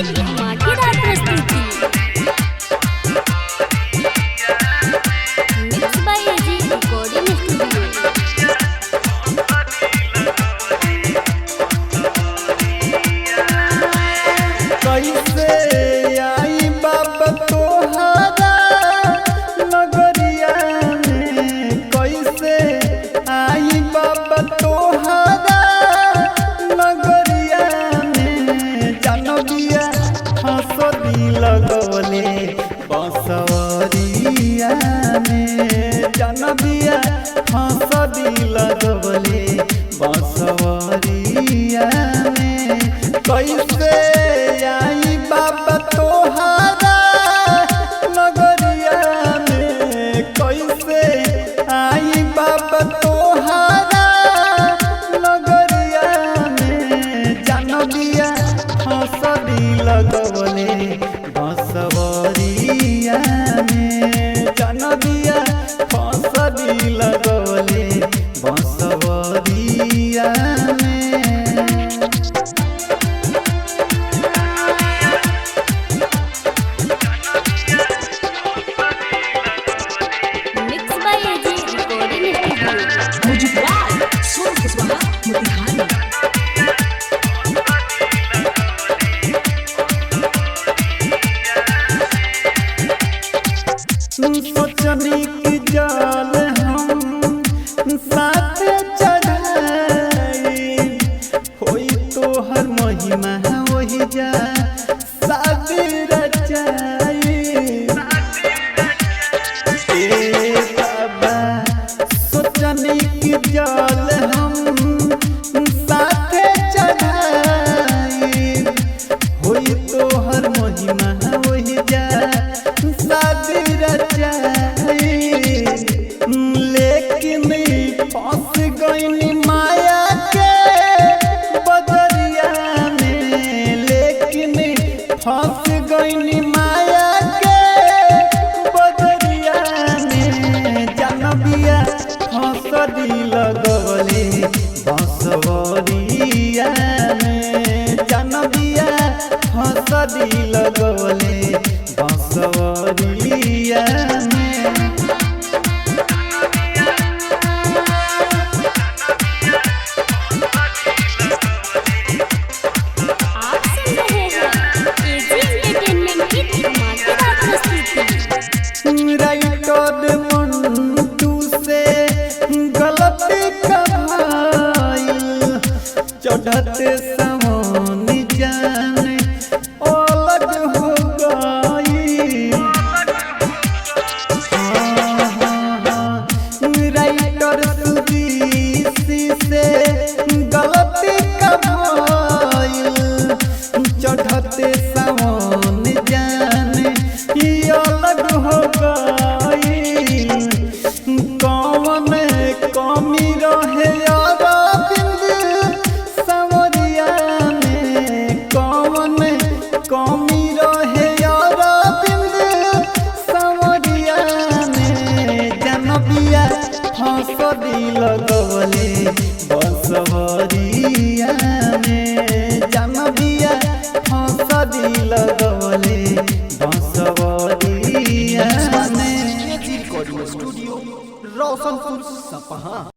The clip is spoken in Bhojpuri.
की धमाकेदार प्रस्तुति mix by AG recording studio. कैसे आई बाबा तोहरा नगरिया में, कैसे आई बाबा तोहरा नगरिया में, जानबिया हंसदी लगवले बसवरिया में, जानबिया हंसदी लगवले बसवरिया में, कैसे आई बाबा तोहरा नगरिया में, कैसे आई बाबा तोहरा नगरिया में, जानबिया हंसदी लगवले बसवरिया में, जानबिया हंसदी लगवले बसवरिया में। Mix by AG recording studio. मुझे सुन के सुना मोतिहारी सोचनी की जाल हम साथ चढ़ाई, होई तो हर महिमा वही जा शादी रचाई। ए बाबा सोचनी की जाल हम साथ चढ़ाई, होई तो हर महिमा वही जा शादी रचाई, लेकिन फंस गईनी माया के बदरिया में, लेकिन फंस गईनी माया के बदरिया में, जानबिया हंसदी लगवले बसवरिया में, जानबिया हंसदी लगवले बसवरिया में। आप सुन रहे हैं एजी एंटरटेनमेंट की धमाकेदार प्रस्तुति। राइटर मंटू से गलती कमाई, चढ़ते सवानी जाने अलग हो गई। राइटर सुदीसी से गलती कमाई, चढ़ते सवान जाने अलग हो गई। कौन कमी रहे अरविंद संवरिया में, कौन कमी रहे अरविंद संवरिया में, जानबिया हंसदी लगवले बसवरिया में, जानबिया हंसदी लगवले बसवरिया में। स्टूडियो रोशनपुर सपहा।